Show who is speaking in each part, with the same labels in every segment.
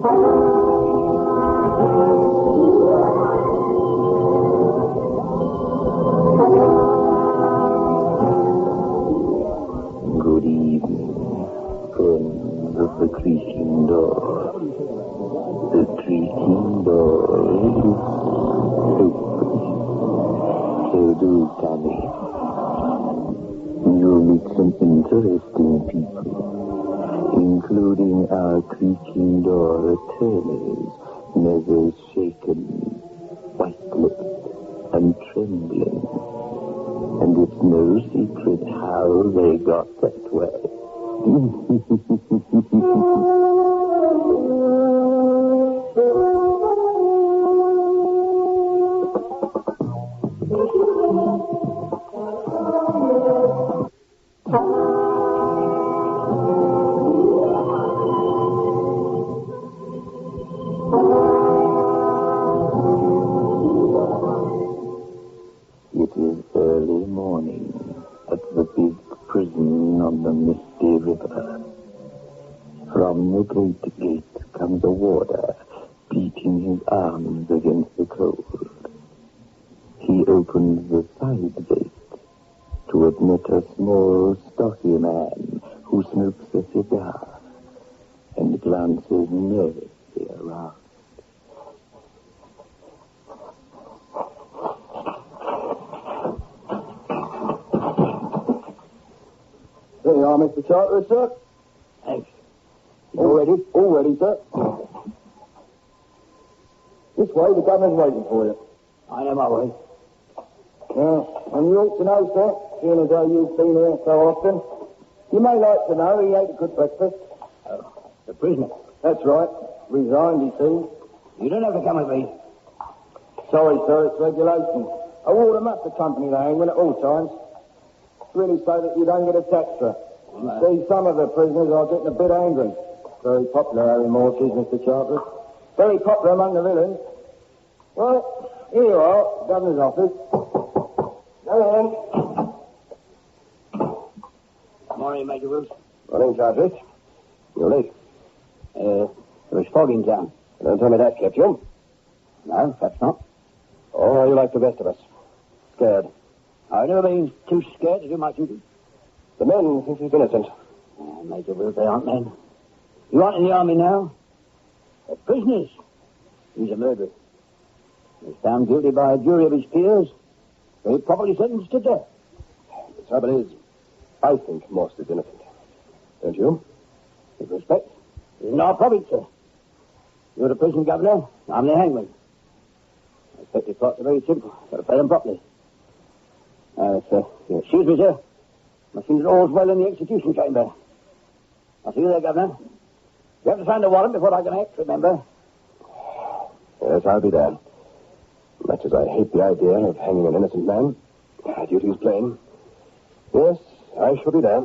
Speaker 1: Good evening, friends of the Creaking Door. The Creaking Door is open. So do come in. You'll meet some interesting people, including our Creaking Door attorneys, never shaken, white-lipped, and trembling. And it's no secret how they got that way. It is early morning at the big prison on the misty river. From the great gate comes a warder, beating his arms against the cold. He opens the side gate to admit a small, stocky man who smokes a cigar and glances nervously around.
Speaker 2: There you are, Mr. Charteris, sir.
Speaker 3: Thanks.
Speaker 2: All ready? All ready, sir. This way, the governor's waiting for you.
Speaker 3: I know my way.
Speaker 2: And you ought to know, sir, seeing as how you've been here so often, you may like to know he ate a good breakfast.
Speaker 3: Oh, the prisoner.
Speaker 2: That's right. Resigned, he seems.
Speaker 3: You don't have to come with me.
Speaker 2: Sorry, sir, it's regulation. I wore them up to company the hangman at all times. Really so that you don't get a extra. You see, some of the prisoners are getting a bit angry. Very popular, Harry Morse is, Mr. Charteris. Very popular among the villains. Well, here you are, Governor's office. Go in.
Speaker 3: Morning, Major Wills.
Speaker 2: Morning, Charteris. You're late.
Speaker 3: There was fog in town.
Speaker 2: Don't tell me that kept you.
Speaker 3: No, that's not.
Speaker 2: Oh, are you like the rest of us? Scared.
Speaker 3: I've never been too scared to do my duty.
Speaker 2: The men think he's innocent.
Speaker 3: Major Wills, they aren't men. You aren't in the army now. They're prisoners. He's a murderer. He's found guilty by a jury of his peers. They're probably sentenced to death.
Speaker 2: The trouble is, I think Morse is innocent. Don't you?
Speaker 3: With respect, this isn't our province, sir. You're the prison governor. I'm the hangman. I expect your plots are very simple. Got to play them properly. Excuse me, sir. I think that all's well in the execution chamber. I'll see you there, Governor. You have to sign the warrant before I can act, remember?
Speaker 2: Yes, I'll be there. Much as I hate the idea of hanging an innocent man, my duty is plain. Yes, I shall be there.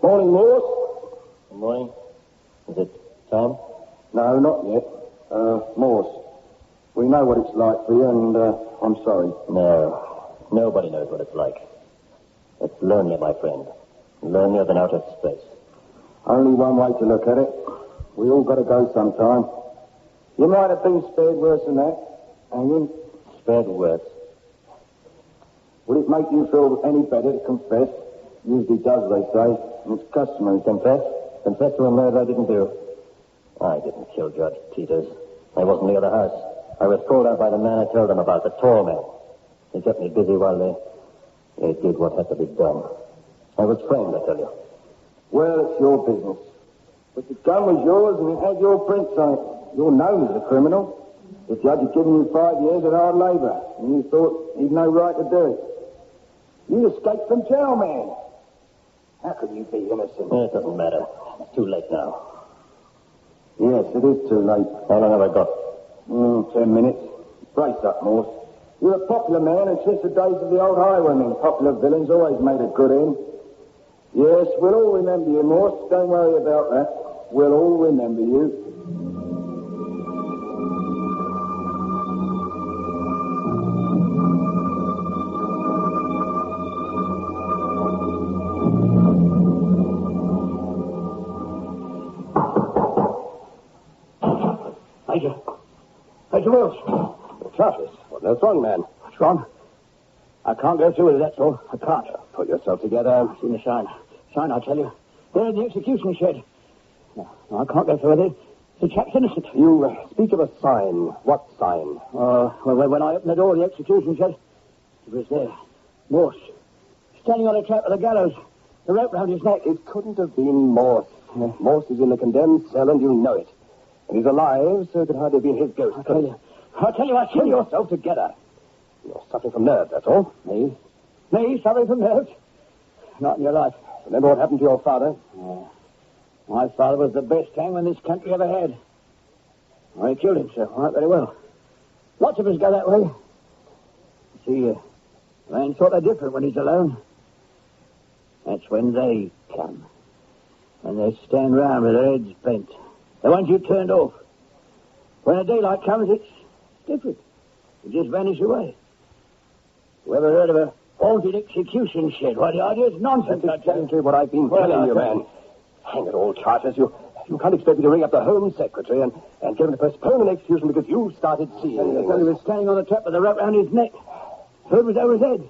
Speaker 2: Morning, Morse.
Speaker 1: Good morning. Is it Tom?
Speaker 2: No, not yet. Morse. We know what it's like for you, and I'm sorry.
Speaker 1: No. Nobody knows what it's like. It's lonely, my friend. Lonelier than outer space.
Speaker 2: Only one way to look at it. We all got to go sometime. You might have been spared worse than that, hanging.
Speaker 1: Spared worse.
Speaker 2: Would it make you feel any better to confess? Usually does, they say. And it's customary.
Speaker 1: Confess? Confess to a murder I didn't do. I didn't kill Judge Peters. I wasn't near the house. I was called out by the man I told them about, the tall man. He kept me busy while they did what had to be done. I was framed, I tell you.
Speaker 2: Well, it's your business. But the gun was yours and it had your prints on it. You're known as a criminal. The judge had given you 5 years of hard labor, and you thought he'd no right to do it. You escaped from jail, man. How could you be innocent?
Speaker 1: It doesn't matter. It's too late now.
Speaker 2: Yes, it is too late.
Speaker 1: How long have I got?
Speaker 2: 10 minutes. Brace up, Morse. You're a popular man, and since the days of the old highwaymen, popular villains always made a good end. Yes, we'll all remember you, Morse. Don't worry about that. We'll all remember you.
Speaker 3: Major Wills.
Speaker 4: Charles, what's wrong, man?
Speaker 3: What's wrong? I can't go through with it, that's all. I can't.
Speaker 4: Pull yourself together.
Speaker 3: I've seen the sign. Sign, I tell you. They're in the execution shed. No, I can't go through with it. The chap's innocent.
Speaker 4: You speak of a sign. What sign?
Speaker 3: Well, when I opened the door of the execution shed, it was there. Morse. Standing on a trap of the gallows. The rope round his neck.
Speaker 4: It couldn't have been Morse. Morse is in the condemned cell, and you know it. And he's alive, so it could hardly have been his ghost.
Speaker 3: I tell you,
Speaker 4: Pull yourself together. You're suffering from nerves, that's all.
Speaker 3: Me? Me suffering from nerves? Not in your life.
Speaker 4: Remember what happened to your father?
Speaker 3: Yeah. My father was the best hangman this country ever had. Well, he killed himself, all right, very well. Lots of us go that way. See, a man's sort of different when he's alone. That's when they come. When they stand round with their heads bent. The ones you turned off. When the daylight comes, it's different. You just vanish away. Whoever heard of a haunted execution shed? Why, the idea's nonsense.
Speaker 4: That's exactly what I've been telling you, man. Hang it all, Charters. You can't expect me to ring up the Home Secretary and get him to postpone an execution because you started seeing things.
Speaker 3: He was standing on the trap with the rope round his neck. Hood was over his head.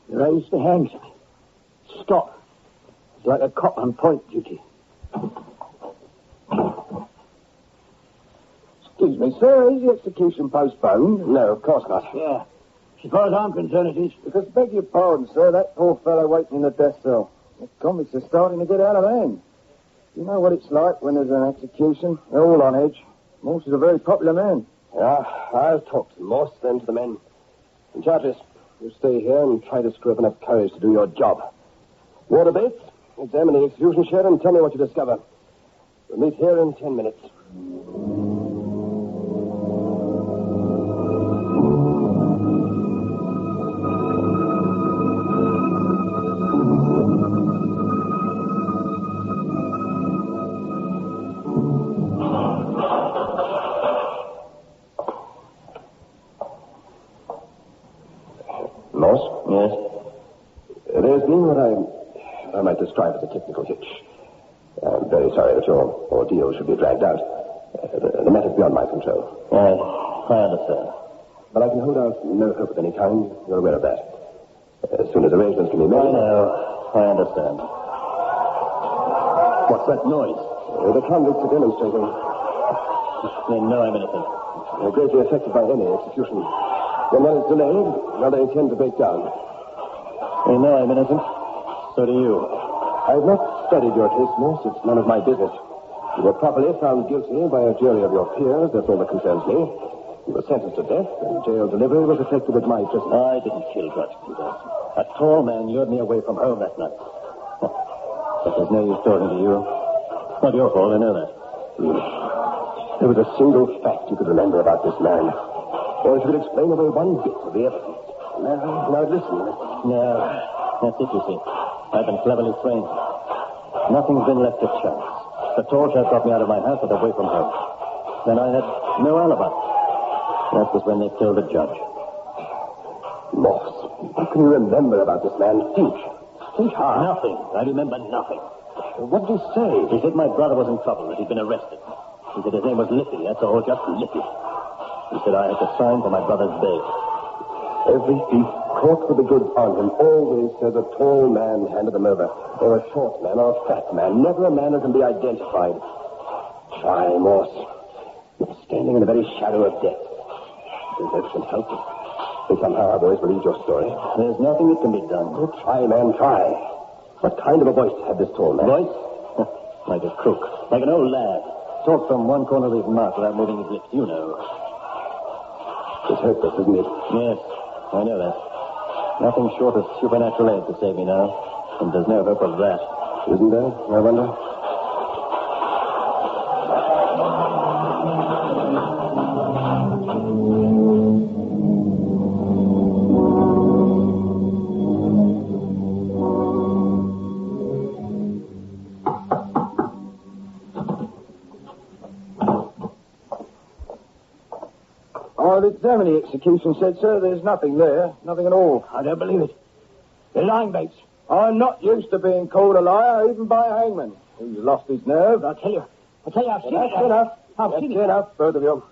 Speaker 3: He raised the hand to me. Stop. It's like a cop on point duty.
Speaker 2: Excuse me, sir. Is the execution postponed?
Speaker 4: No, of course not.
Speaker 3: Yeah. As far as I'm concerned, it is.
Speaker 2: Because, beg your pardon, sir, that poor fellow waiting in the death cell. The convicts are starting to get out of hand. You know what it's like when there's an execution? They're all on edge. Morse is a very popular man.
Speaker 4: Yeah, I'll talk to Morse, then to the men. And Charters, you stay here and try to screw up enough courage to do your job. Water Bates, examine the execution shed and tell me what you discover. We'll meet here in 10 minutes. There's been what I might describe as a technical hitch. I'm very sorry that your ordeal should be dragged out. The matter's beyond my control.
Speaker 1: I understand.
Speaker 4: But I can hold out no hope of any kind. You're aware of that. As soon as arrangements can be made...
Speaker 1: I know. I understand. What's that noise?
Speaker 4: The convicts are demonstrating.
Speaker 1: They know I'm innocent.
Speaker 4: They're greatly affected by any execution. When one is delayed, now they intend to break down.
Speaker 1: They know I'm innocent. So do you.
Speaker 4: I've not studied your case, Morse. It's none of my business. You were properly found guilty by a jury of your peers. That's all that concerns me. You were sentenced to death, and jail delivery was effected with my prison.
Speaker 1: I didn't kill Dutch Peters. A tall man lured me away from home that night. But there's no use talking to you. It's not your fault, I know that.
Speaker 4: There was a single fact you could remember about this man. Or if you could explain away one bit of the evidence. Now listen.
Speaker 1: No, that's it, you see. I've been cleverly framed. Nothing's been left to chance. The tall chap got me out of my house and away from home. Then I had no alibi. That was when they killed the judge.
Speaker 4: Morse, what can you remember about this man? Think hard.
Speaker 1: Nothing. I remember nothing.
Speaker 4: What did he say?
Speaker 1: He said my brother was in trouble, that he'd been arrested. He said his name was Lippy. That's all, just Lippy. He said I had to sign for my brother's bail.
Speaker 4: Every thief caught with the goods on him always says a tall man handed them over, or a short man, or a fat man. Never a man who can be identified. Try, Morse. You're standing in the very shadow of death. There's hope can help you. And somehow our boys believe your story.
Speaker 1: There's nothing that can be done.
Speaker 4: Oh, try, man, try. What kind of a voice had this tall man?
Speaker 1: Voice? Like a crook. Like an old lad. Talk from one corner of his mouth without moving his lips. You know.
Speaker 4: It's hopeless, isn't it?
Speaker 1: Yes, I know that. Nothing short of supernatural aid to save me now. And there's no hope of that.
Speaker 4: Isn't there? I wonder.
Speaker 2: I've examined the execution shed, sir. There's nothing there. Nothing at all.
Speaker 3: I don't believe it. You're lying, Bates.
Speaker 2: I'm not used to being called a liar, even by a hangman. He's lost his nerve.
Speaker 3: I'll tell you, I've seen
Speaker 2: That's
Speaker 3: it.
Speaker 2: enough.
Speaker 3: I've
Speaker 2: That's
Speaker 3: seen it.
Speaker 2: enough, both of you.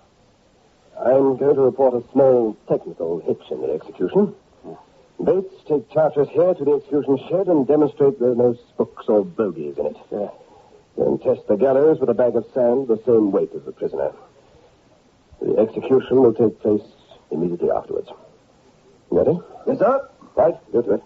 Speaker 4: I'm going to report a small technical hitch in the execution. Bates, take Charteris here to the execution shed and demonstrate there are no spooks or bogies in it. Then test the gallows with a bag of sand the same weight as the prisoner. The execution will take place immediately afterwards. Ready?
Speaker 2: Yes, sir.
Speaker 4: Right, go to it.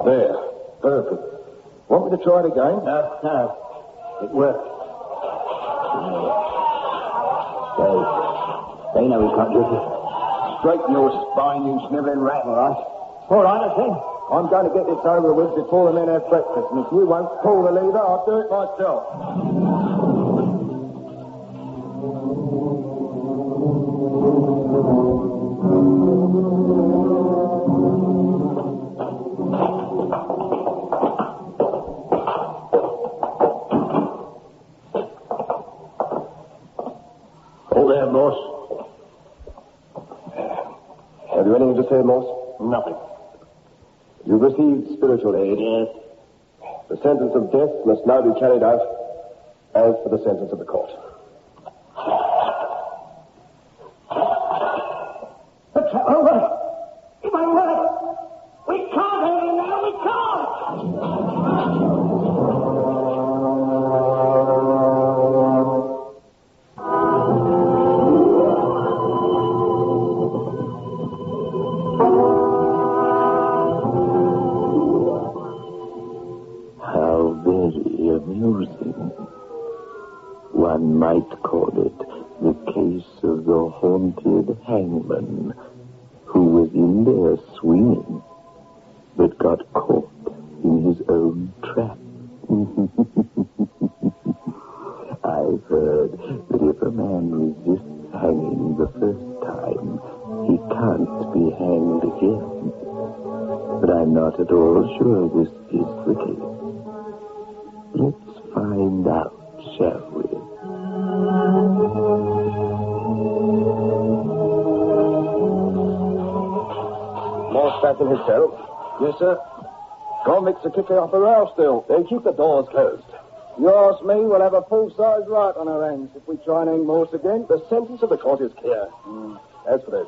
Speaker 2: There. Perfect. Want me to try it again?
Speaker 3: No. It worked. They know he's not guilty.
Speaker 2: Straighten your spine, you snivelling rat.
Speaker 3: All right, I think.
Speaker 2: I'm going to get this over with before the men have breakfast, and if you won't pull the lever, I'll do it myself.
Speaker 3: Hold there, boss.
Speaker 4: Have you anything to say, Morse?
Speaker 3: Nothing.
Speaker 4: You've received spiritual aid.
Speaker 3: Yes.
Speaker 4: The sentence of death must now be carried out as for the sentence of the court.
Speaker 3: But, oh, wait. My word. We can't have him now. We can't.
Speaker 1: How very amusing. One might call it the case of the haunted hangman who was in there swinging but got caught in his own trap. I've heard that if a man resists hanging the first time, he can't be hanged again. But I'm not at all sure this is the case. Let's find out, shall we?
Speaker 4: Morse back in his cell.
Speaker 2: Yes, sir. Convicts are kicking off a row still.
Speaker 4: Then keep the doors closed.
Speaker 2: You ask me, we'll have a full-size right on our hands if we try and hang Morse again.
Speaker 4: The sentence of the court is clear. As for the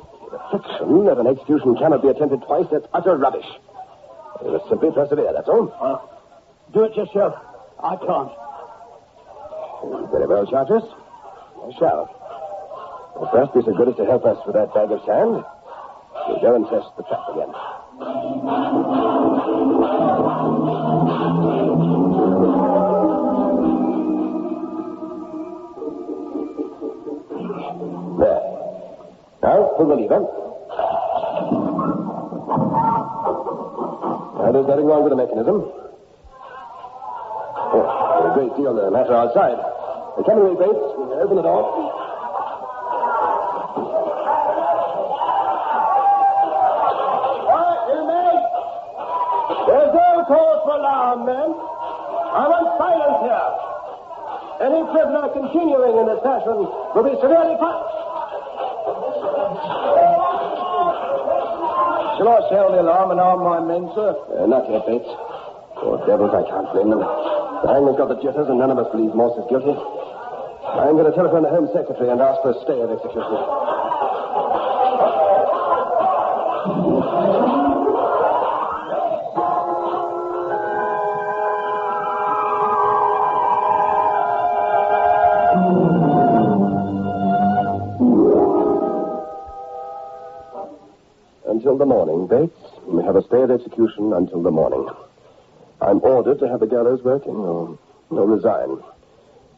Speaker 4: fiction that an execution cannot be attempted twice, that's utter rubbish. You must simply persevere, that's all.
Speaker 3: Do it yourself. I can't.
Speaker 4: Very well, Charteris. I shall. But first, be so good as to help us with that bag of sand. We'll go and test the trap again. There. Now, pull the lever. Now, there's nothing wrong with the mechanism. Oh, there's a great deal of the matter outside. Come away, Bates. We'll open the door.
Speaker 2: Quiet, you men! There's no cause for alarm, men. I want silence here. Any prisoner continuing in this fashion will be severely punished. Shall I sound the alarm and arm my men, sir?
Speaker 4: Not yet, Bates. Poor devils, I can't blame them. The hangman's got the jitters, and none of us believes Morse is guilty. I'm going to telephone the Home Secretary and ask for a stay of execution. Until the morning, Bates. We have a stay of execution until the morning. I'm ordered to have the gallows working or resign.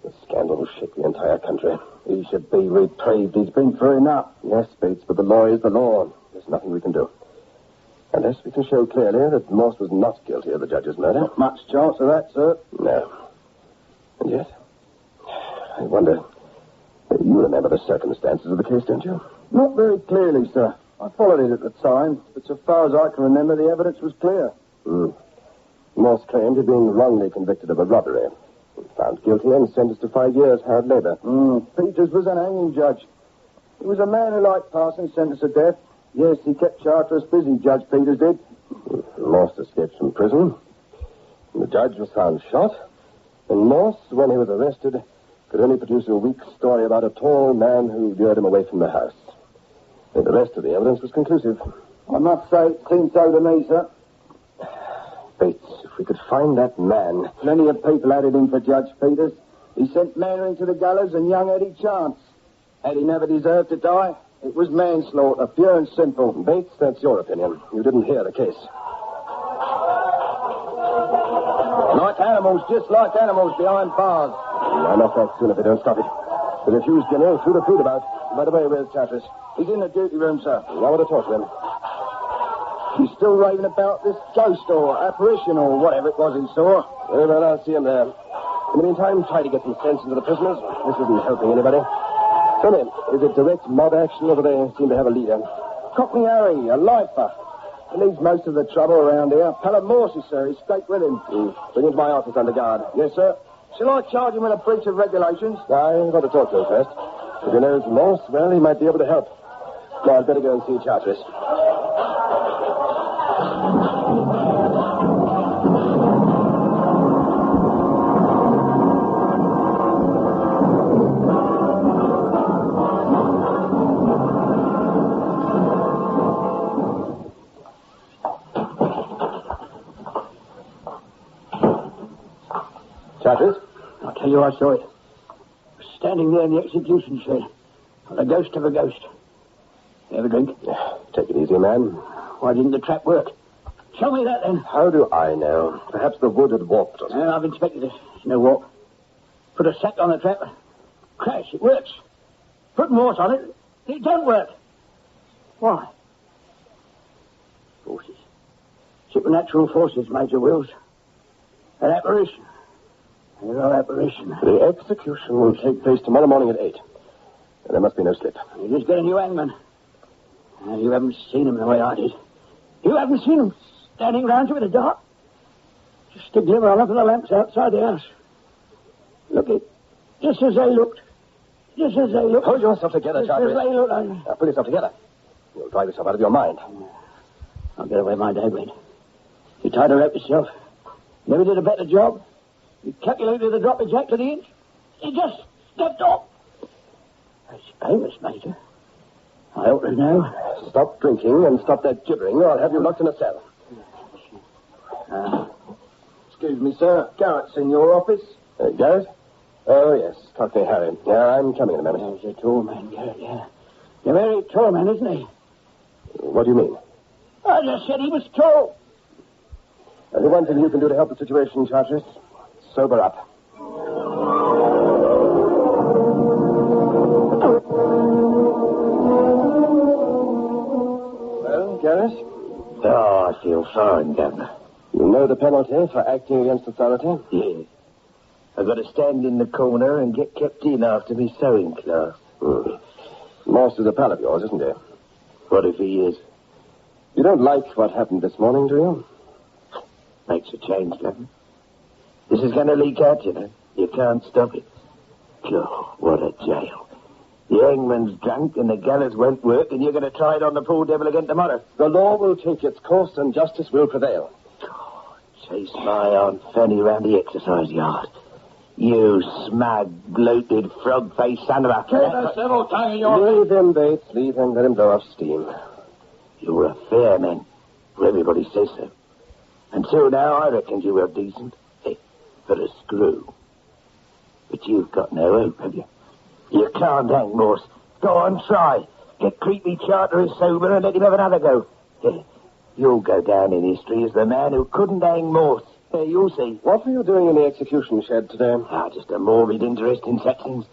Speaker 4: The scandal will shake the entire country.
Speaker 2: He should be reprieved. He's been through enough.
Speaker 4: Yes, Bates, but the law is the law. There's nothing we can do. Unless we can show clearly that Morse was not guilty of the judge's murder.
Speaker 2: Not much chance of that, sir.
Speaker 4: No. And yet, I wonder You remember the circumstances of the case, don't you?
Speaker 2: Not very clearly, sir. I followed it at the time, but so far as I can remember, the evidence was clear.
Speaker 4: Morse claimed he'd been wrongly convicted of a robbery. He was found guilty and sentenced to 5 years hard labor.
Speaker 2: Peters was an hanging judge. He was a man who liked passing sentence of death. Yes, he kept Charteris busy, Judge Peters did.
Speaker 4: Morse escaped from prison. The judge was found shot. And Morse, when he was arrested, could only produce a weak story about a tall man who lured him away from the house. And the rest of the evidence was conclusive.
Speaker 2: I must say it seemed so to me, sir.
Speaker 4: Bates, if we could find that man...
Speaker 2: Plenty of people had it in for Judge Peters. He sent Mannering to the gallows and young Eddie Chance. Had he never deserved to die? It was manslaughter, pure and simple.
Speaker 4: Bates, that's your opinion. You didn't hear the case.
Speaker 2: Like animals, just like animals behind bars.
Speaker 4: I'm off that soon if they don't stop it. The refused dinner threw the food about. By the way, where's Charteris?
Speaker 2: He's in the duty room, sir.
Speaker 4: I want to talk to him.
Speaker 2: He's still raving about this ghost or apparition or whatever it was he saw.
Speaker 4: Very well, I'll see him there. In the meantime, try to get some sense into the prisoners. This isn't helping anybody. Tell me, is it direct mob action or do they seem to have a leader?
Speaker 2: Cockney Harry, a lifer. He leaves most of the trouble around here. Pelham Morse, sir. He's stayed with him.
Speaker 4: Bring him to my office under guard.
Speaker 2: Yes, sir. Shall I charge him with a breach of regulations?
Speaker 4: I've got to talk to him first. If he knows Morse, well, he might be able to help. No, I'd better go and see Charteris. Charteris?
Speaker 3: I'll tell you, I saw it. Standing there in the execution shed. The ghost of a ghost. You have a drink?
Speaker 4: Take it easy, man.
Speaker 3: Why didn't the trap work? Show me that, then.
Speaker 4: How do I know? Perhaps the wood had warped us.
Speaker 3: I've inspected it. There's no warp. Put a sack on the trap. Crash, it works. Put Morse on it. It don't work. Why? Forces. Supernatural forces, Major Wills. An apparition. No apparition.
Speaker 4: The execution will take place tomorrow morning at 8. And there must be no slip.
Speaker 3: You just get a new hangman. You haven't seen him the way I did. You haven't seen him standing round you in the dark. Just a glimmer on of the lamps outside the house. Look it. Just as they looked. Just as they looked.
Speaker 4: Hold yourself together, Charteris.
Speaker 3: Just as they looked.
Speaker 4: Now, pull yourself together. You'll drive yourself out of your mind.
Speaker 3: I'll get away my day, Wade. You tied her up yourself. Never did a better job. You calculated the drop exact to the inch. You just stepped off. That's famous, Major. I ought to know.
Speaker 4: Stop drinking and stop that gibbering, or I'll have you locked in a cell.
Speaker 2: Excuse me, sir. Garrett's in your office.
Speaker 4: Garrett? Oh, yes. Cockney Harry. Yeah, I'm coming in a minute.
Speaker 3: He's a tall man, Garrett, yeah. You're a very tall man, isn't he?
Speaker 4: What do you mean?
Speaker 3: I just said he was tall.
Speaker 4: The one thing you can do to help the situation, Charteris, sober up. Well, Garrett?
Speaker 1: Oh, I feel fine, Governor.
Speaker 4: You know the penalty for acting against authority?
Speaker 1: Yeah. I've got to stand in the corner and get kept in after me sewing class.
Speaker 4: Morse is a pal of yours, isn't he?
Speaker 1: What if he is?
Speaker 4: You don't like what happened this morning, do you?
Speaker 1: Makes a change, Governor. This is going to leak out, you know. You can't stop it. Oh, what a jail. The hangman's drunk and the gallows won't work, and you're going to try it on the poor devil again tomorrow.
Speaker 4: The law will take its course and justice will prevail.
Speaker 1: Oh, chase my Aunt Fanny round the exercise yard. You smug, bloated, frog-faced son of a...
Speaker 2: Keep a civil tongue in your...
Speaker 4: Leave him, Bates. Leave him. Let him blow off steam.
Speaker 1: You're a fair man. Everybody says so. Until now, I reckoned you were decent. Hey, for a screw. But you've got no hope, have you? You can't hang Morse. Go on, try. Get creepy Charteris sober and let him have another go. Hey, you'll go down in history as the man who couldn't hang Morse. Hey, you'll see.
Speaker 4: What were you doing in the execution shed today?
Speaker 1: Just a morbid interest in such things.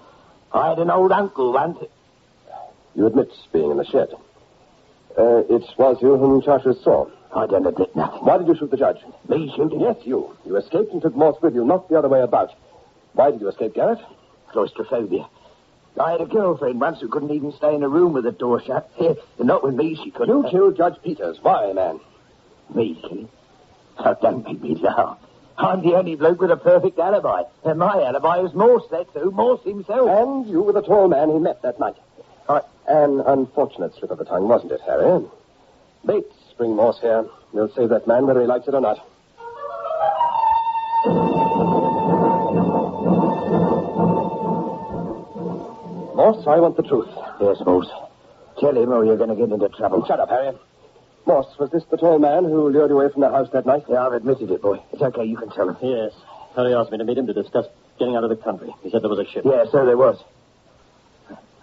Speaker 1: I had an old uncle once.
Speaker 4: You admit being in the shed. It was you whom Charteris saw.
Speaker 1: I don't admit nothing.
Speaker 4: Why did you shoot the judge?
Speaker 1: Me shooting?
Speaker 4: Yes, you. You escaped and took Morse with you, not the other way about. Why did you escape, Garrett?
Speaker 1: Claustrophobia.
Speaker 3: I had a girlfriend once who couldn't even stay in a room with the door shut. Not with me, she couldn't.
Speaker 4: You killed Judge Peters. Why, man?
Speaker 3: Me, King? Oh, don't make me laugh. I'm the only bloke with a perfect alibi. And my alibi is Morse, that's who. Morse himself.
Speaker 4: And you were the tall man he met that night. An unfortunate slip of the tongue, wasn't it, Harry? Bates, bring Morse here. We'll save that man whether he likes it or not. Morse, I want the truth.
Speaker 3: Yes, Morse. Tell him or you're going to get into trouble.
Speaker 4: Shut up, Harry. Morse, was this the tall man who lured you away from the house that night?
Speaker 3: Yeah, I've admitted it, boy. It's okay, you can tell him.
Speaker 5: Yes. Harry asked me to meet him to discuss getting out of the country. He said there was a ship.
Speaker 3: Yeah, so there was.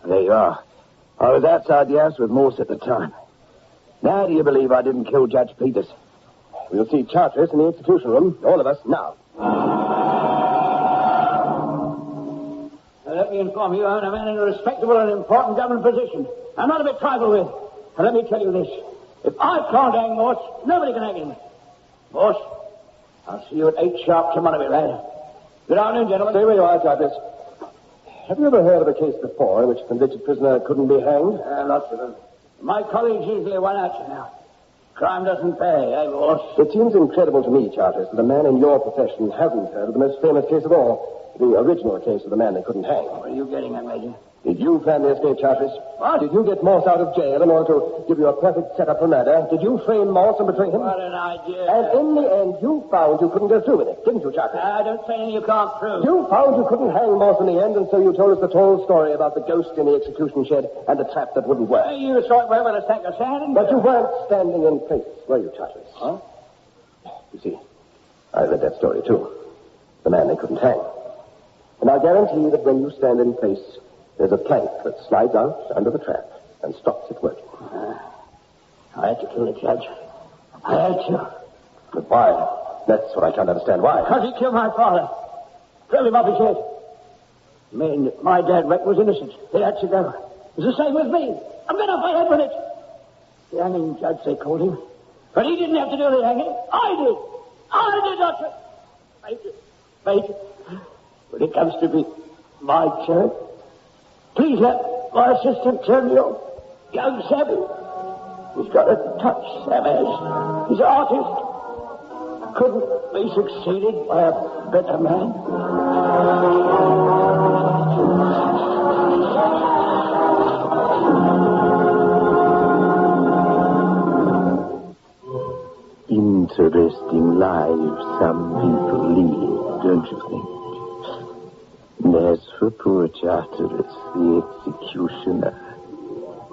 Speaker 3: There you are. I was outside the house with Morse at the time. Now do you believe I didn't kill Judge Peters?
Speaker 4: We'll see Charteris in the execution room. All of us, now.
Speaker 3: Let me inform you, I'm a man in a respectable and important government position. I'm not to be trifled with. And let me tell you this. If I can't hang Morse, nobody can hang him. Morse, I'll see you at 8 sharp tomorrow, my lad. Good afternoon, gentlemen.
Speaker 4: Stay where you are, Charteris. Have you ever heard of a case before in which a convicted prisoner couldn't be hanged?
Speaker 3: Lots of them. My colleagues usually won out, you know. Crime doesn't pay, eh, Morse?
Speaker 4: It seems incredible to me, Charteris, that a man in your profession hasn't heard of the most famous case of all, the original case of the man they couldn't hang.
Speaker 3: What are you getting at, Major?
Speaker 4: Did you plan the escape, Charteris?
Speaker 3: What?
Speaker 4: Did you get Morse out of jail in order to give you a perfect setup for murder? Did you frame Morse and betray him?
Speaker 3: What an idea.
Speaker 4: And in the end, you found you couldn't go through with it, didn't you, Charteris?
Speaker 3: Don't say anything you can't prove.
Speaker 4: You found you couldn't hang Morse in the end, and so you told us the whole story about the ghost in the execution shed and the trap that wouldn't work.
Speaker 3: You saw it well with a sack of sand.
Speaker 4: But you weren't standing in place, were you, Charteris?
Speaker 3: Huh?
Speaker 4: You see, I read that story, too. The man they couldn't hang. And I guarantee that when you stand in place, there's a plank that slides out under the trap and stops it working.
Speaker 3: I had to kill the judge. I had to.
Speaker 4: But why? That's what I can't understand. Why?
Speaker 3: Because he killed my father. Drove him off his head. Man, my dad was innocent. He had to go. It was the same with me. I'm going off my head with it. The hanging judge, they called him. But he didn't have to do the hanging. I did. I did not. Major, when it comes to be my turn, please let my assistant turn me on. Young Sammy. He's got a touch, Sam has. He's an artist. Couldn't be succeeded by a better man.
Speaker 1: Interesting lives some people live, don't you think? And as for poor Charteris, the executioner,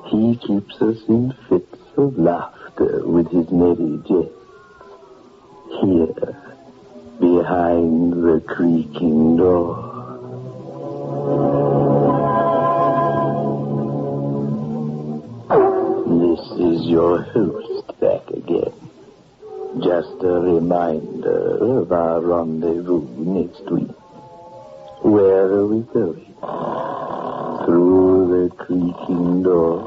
Speaker 1: he keeps us in fits of laughter with his merry jests. Here, behind the creaking door. This is your host back again. Just a reminder of our rendezvous next week. Where are we going? Through the creaking door,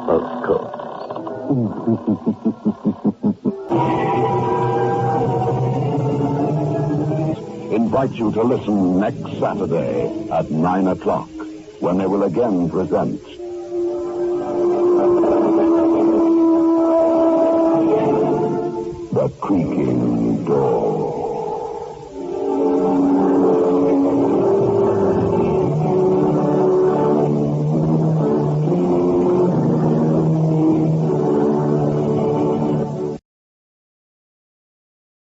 Speaker 1: of course.
Speaker 6: Invite you to listen next Saturday at 9 o'clock, when they will again present